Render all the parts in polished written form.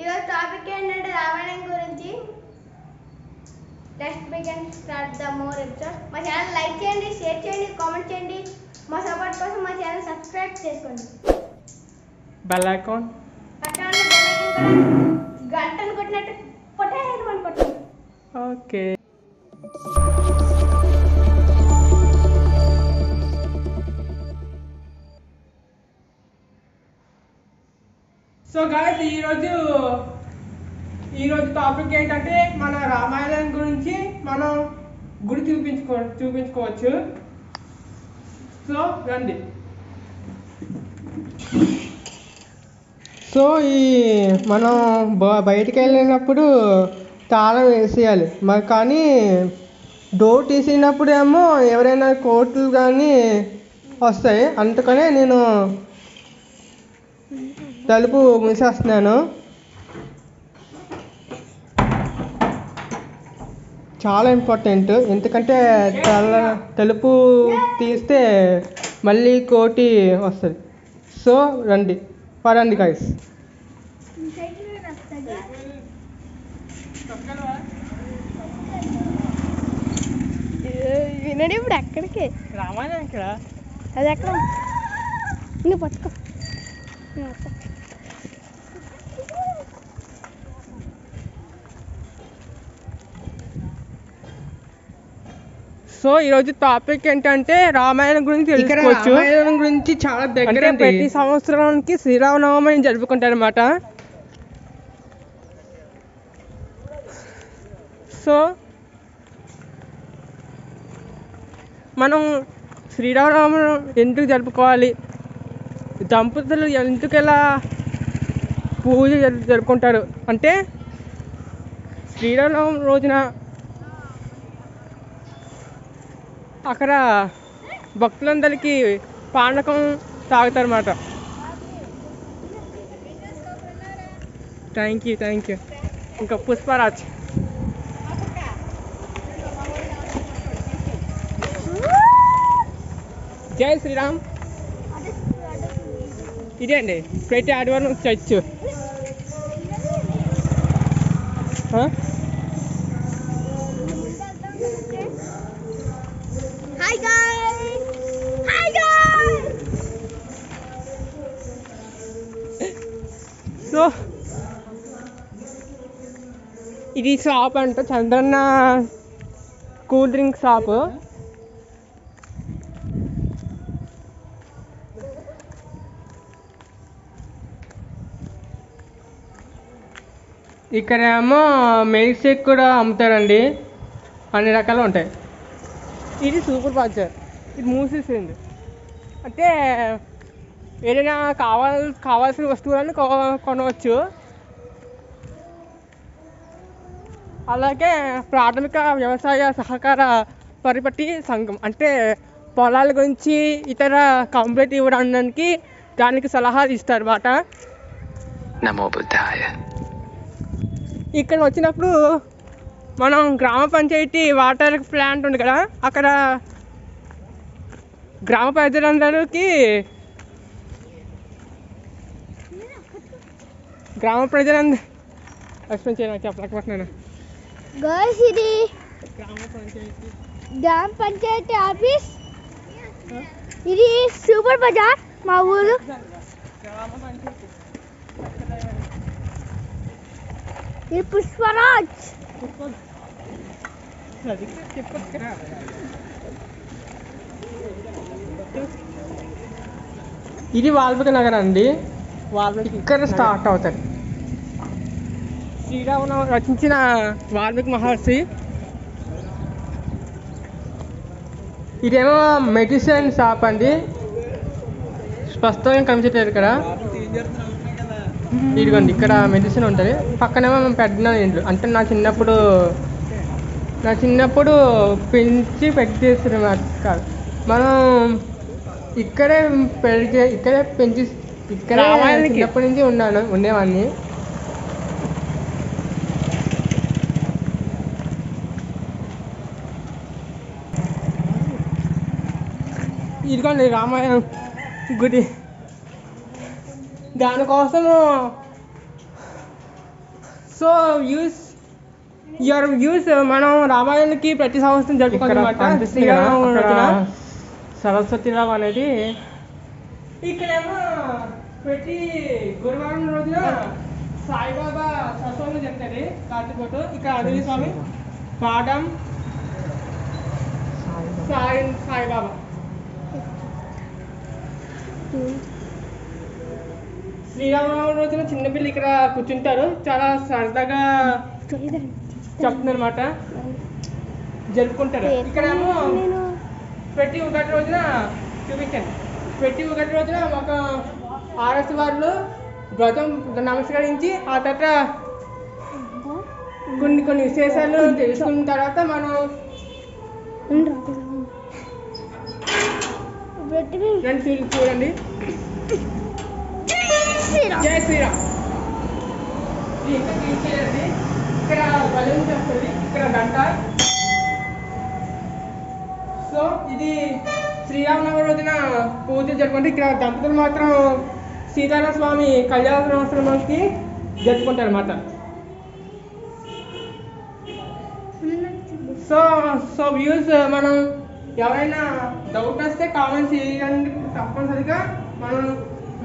ఈరోజు టాపిక్ ఏంటంటే రామాయణం గురించి. Next begin start the more episode. మా ఛానల్ లైక్ చేయండి, షేర్ చేయండి, కామెంట్ చేయండి. మా సపోర్ట్ కోసం మా ఛానల్ సబ్స్క్రైబ్ చేసుకోండి. బెల్ ఐకాన్ పక్కన గంటను కొట్టినట్టు కొట్టండి. ఓకే. సో గాయస్ ఈరోజు టాపిక్ ఏంటంటే మన రామాయణం గురించి మనం గుడి చూపించుకోవచ్చు. సో రండి. సో మనం బయటికి వెళ్ళినప్పుడు తాళం వేసేయాలి మరి, కానీ డోర్ తీసినప్పుడు ఏమో ఎవరైనా కోట్లు కానీ వస్తాయి. అందుకనే నేను తలుపు మూసేస్తున్నాను. చాలా ఇంపార్టెంట్, ఎందుకంటే తలుపు తీస్తే మళ్ళీ కోటి వస్తుంది. సో పదండి గైస్. వినండి, ఇప్పుడు ఎక్కడికి రామాయణం ఇక్కడ అది ఎక్కడ నువ్వు పట్టుకో. సో ఈరోజు టాపిక్ ఏంటంటే రామాయణం గురించి తెలుసుకోవచ్చు. రామాయణం గురించి చాలా దగ్గర ప్రతి సంవత్సరానికి శ్రీరామనవమి జరుపుకుంటారు అన్నమాట. సో మనం శ్రీరామనవమి ఎందుకు జరుపుకోవాలి, దంపతులు ఎందుకు ఇలా పూజ జరుపుకుంటారు అంటే, శ్రీరామనవమి రోజున అక్కడ భక్తులందరికీ పానకం తాగుతారు అన్నమాట. Thank you. ఇంకా పుష్పరాజ్. జై శ్రీరామ్. ఇదే అండి ప్రతి ఆదివారం చర్చ్. Hi guys. సో ఇది షాప్ అంట, చంద్రన్న కూల్ డ్రింక్ షాప్. ఇక్కడ ఏమో మిల్క్ షేక్ కూడా అమ్ముతారండి, అన్ని రకాలు ఉంటాయి. ఇది సూపర్ బజార్, ఇది మూసేసింది. అంటే ఏదైనా కావాల్సిన వస్తువులను కొనవచ్చు. అలాగే ప్రాథమిక వ్యవసాయ సహకార పరిపటి సంఘం అంటే పొలాల గురించి ఇతర కంప్లైంట్ ఇవ్వడానికి దానికి సలహాలు ఇస్తారు అన్నమాట. నమో బుద్ధాయ. ఇక్కడ వచ్చినప్పుడు మనం గ్రామ పంచాయతీ వాటర్ ప్లాంట్ ఉంది కదా, అక్కడ గ్రామ ప్రజలందరికీ ఎక్స్ప్లెయిన్ చేయడానికి చెప్పలేకపోతున్నాను. గర్ల్స్, ఇది గ్రామ పంచాయతీ ఆఫీస్. ఇది సూపర్ బజార్ మా ఊరు. ఇది పుష్పరాజ్. ఇది వాల్మీకి నగర్ అండి. ఇక్కడ స్టార్ట్ అవుతాయి. శ్రీరామును రచించిన వాల్మీకి మహర్షి. ఇదేమో మెడిసిన్ షాప్ అండి, స్పష్టంగా కనిపించట్లేదు ఇక్కడ. ఇదిగోండి, ఇక్కడ మెడిసిన్ ఉంటుంది. పక్కనేమో పెద్ద ఇంట్లో, అంటే నా చిన్నప్పుడు పెంచి పెట్టేస్తారు కాదు, మనం ఇక్కడే పెంచి ఇక్కడే చిన్నప్పటి నుంచి ఉండేవాడిని. ఇదిగోండి రామాయణం గుడి. దానికోసము సో యువర్ వ్యూస్ మనం రామాయణానికి ప్రతి సంవత్సరం జరుపుకోవాలన్నమాట. శ్రీరామనవమి రోజున సరస్వతిరావు అనేది ఇక్కడేమో ప్రతి గురువారం రోజున సాయిబాబా సత్సంగం చెప్తారు రాత్రిపూట. ఇక్కడ ఆంజనేయ స్వామి పాఠం సాయిబాబా. శ్రీరామనవమి రోజున చిన్నపిల్లలు ఇక్కడ కూర్చుంటారు, చాలా సరదాగా చెప్తున్నమాట, జరుపుకుంటారు. ఇక్కడేమో ప్రతి ఒకటి రోజున చూపించండి. ప్రతి ఒకటి రోజున ఒక ఆర్ఎస్ వాళ్ళు వ్రతం నమస్కరించి ఆ తర్వాత కొన్ని విశేషాలు తెలుసుకున్న తర్వాత మనం చూడండి. జై శ్రీరామ్. ఇంకా తీసుకెళ్ళండి. ఇక్కడ బలూన్ వస్తుంది, ఇక్కడ గంట. సో ఇది శ్రీరామనవమి రోజున పూజలు జరుపుకుంటే ఇక్కడ దంపతులు మాత్రం సీతారామ స్వామి కళ్యాణోత్సవానికి జరుపుకుంటారు అన్నమాట. సో వ్యూస్ మనం ఎవరైనా డౌట్ వస్తే కామెంట్ చేయండి తప్పనిసరిగా. మనం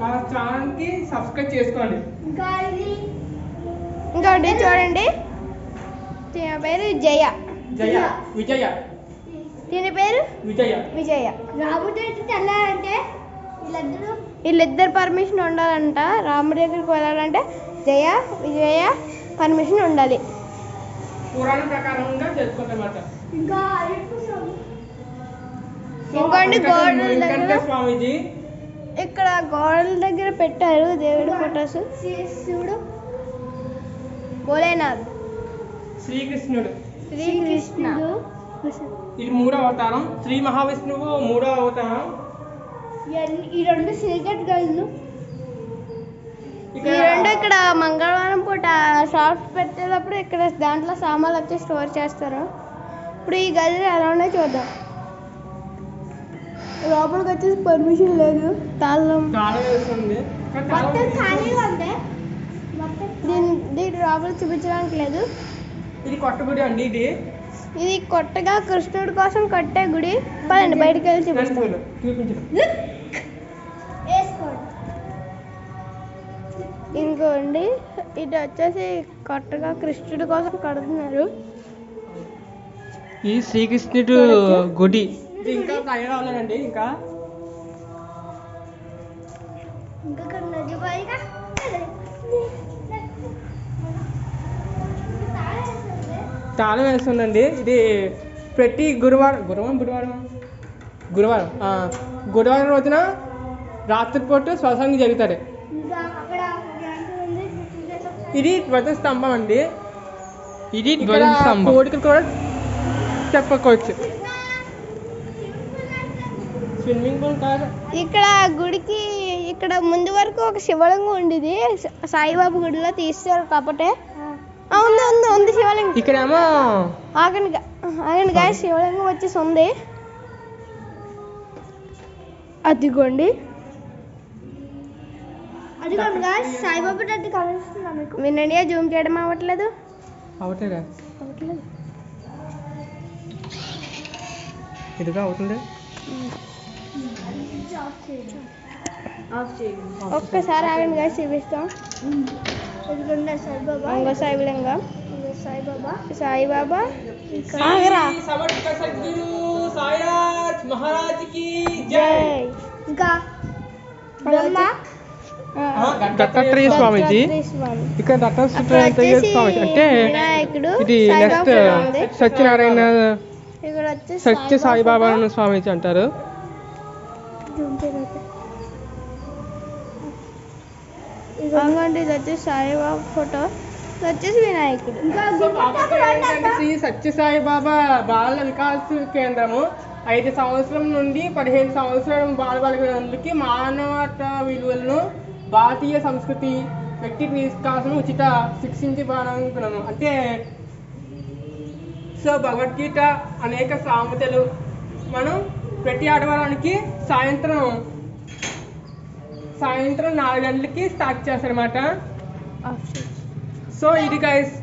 మన ఛానల్కి సబ్స్క్రైబ్ చేసుకోండి. ఇంకోటి చూడండి, దీని పేరు విజయ. దీని పేరు విజయ. రాముడి తెల్లారంటే వీళ్ళిద్దరు పర్మిషన్ ఉండాలంట. రాముడి దగ్గరికి వెళ్ళాలంటే విజయ పర్మిషన్ ఉండాలి. పురాణం ప్రకారంగా చేసుకుంటామాట. ఇంకోటి గోడల దగ్గర స్వామీజీ ఇక్కడ గోడల దగ్గర పెట్టారు దేవుడి ఫొటోస్. శివుడు, భోలేనాథ్, శ్రీకృష్ణుడు. ఇది 3వ అవతారం. శ్రీ మహావిష్ణువు 3వ అవతారం. ఈ రెండు సిగరెట్ గల్లు. ఈ రెండు ఇక్కడ మంగళవారం పూట షాప్స్ పెట్టేటప్పుడు ఇక్కడ దాంట్లో సామాన్లు వచ్చి స్టోర్ చేస్తారు. ఇప్పుడు ఈ గది ఎలా ఉన్నాయో చూద్దాం. లోపలికి వచ్చేసి పర్మిషన్ లేదు, తాళం వేస్తుంది. దీని లోపల చూపించడానికి లేదు. ఇది కొత్త గుడి అండి. ఇది కొత్తగా కృష్ణుడి కోసం కట్టే గుడి. పదండి బయటకు వెళ్ళి చూపిస్తాను. ఇంకోండి, ఇది వచ్చేసి కొత్తగా కృష్ణుడి కోసం కడుతున్నారు. ఈ శ్రీకృష్ణుడు గుడి ఇంకా తయారవ్వాలండి. ఇంకా తాళం వేస్తుందండి. ఇది ప్రతి గురువారం రోజున రాత్రిపూట స్వసంగం జరుగుతుంది. ఇది ధ్వజస్తంభం అండి. ఇది కోడికలు కూడా చెప్పుకోవచ్చు. స్విమ్మింగ్ పూల్ కాదు. ఇక్కడ గుడికి ఇక్కడ ముందు వరకు ఒక శివలింగం ఉండేది. సాయిబాబా గుడిలో తీస్తారు కాబట్టి ఉంది శివలింగం. ఇక్కడేమో ఆగండి గాయ శివలింగం వచ్చేసి ఉంది. అదిగోండి సాయిబాబా వినండి, జూమ్ చేయడం అవ్వట్లేదు. ఇదిగా అవుతుంది. ఒక్కసారి ఆగండి గాయ చూపిస్తాం. సాయిబాబా సాయిబాబా సాయిరాజ్ మహారాజ్ కి జై. ఇంకా దత్తాత్రేయ స్వామిజీ. ఇక్కడ దత్తాత్రేయ స్వామి అంటే ఇది నెక్స్ట్ సత్యనారాయణ సత్య సాయిబాబా స్వామిజీ అంటారు. ఇది వచ్చేసి సాయిబాబా ఫోటో, ఇది వచ్చేసి వినాయకుడు. శ్రీ సత్య సాయిబాబా బాల వికాస్ కేంద్రము 5 సంవత్సరం నుండి 15 సంవత్సరం బాలబాలికలకి మానవత విలువలను, భారతీయ సంస్కృతి, వ్యక్తిత్వ వికాసం ఉచిత శిక్షించబడను. అంటే సో భగవద్గీత అనేక సామెతలు మనం ప్రతి ఆదివారానికి సాయంత్రం 4 గంటలకి స్టార్ట్ చేస్తారన్నమాట. సో ఇది గైస్,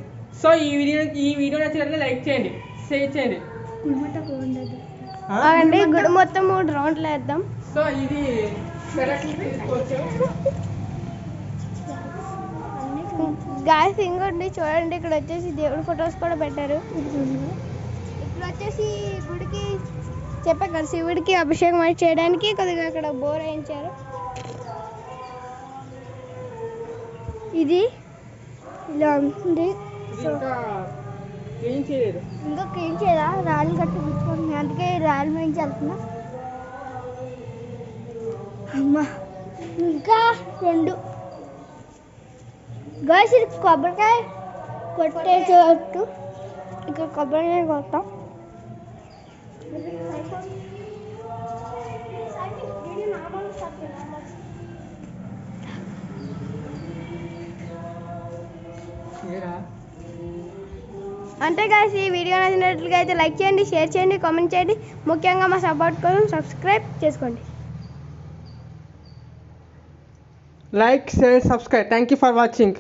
సో ఈ వీడియో నచ్చినట్లయితే లైక్ చేయండి, షేర్ చేయండి. అండి గుడి మొత్తం 3 రౌండ్లు వేద్దాం. సో ఇది తీసుకోవచ్చు. గాయస్ ఇంకోటి చూడండి, ఇక్కడ వచ్చేసి దేవుడి ఫొటోస్ కూడా పెట్టారు. ఇక్కడ వచ్చేసి గుడికి చెప్పా కదా, శివుడికి అభిషేకం అది చేయడానికి కొద్దిగా ఇక్కడ బోర్ వేయించారు. ఇది ఇలా ఉంటుంది. సో ఇంకా క్లీన్ చేయదా, రాళ్ళు కట్టి గుచ్చుకుంటుంది, అందుకే రాళ్ళు వేయించి వెళ్తున్నా. అమ్మా ఇంకా 2 గాయస్, ఇది కొబ్బరికాయ కొట్టేసేటట్టు ఇక్కడ కొబ్బరికాయ కొడతాం. అంతే గాయస్, ఈ వీడియో నచ్చినట్లుగా అయితే లైక్ చేయండి, షేర్ చేయండి, కామెంట్ చేయండి. ముఖ్యంగా మా సపోర్ట్ కోసం సబ్స్క్రైబ్ చేసుకోండి. Like, share, subscribe. Thank you for watching.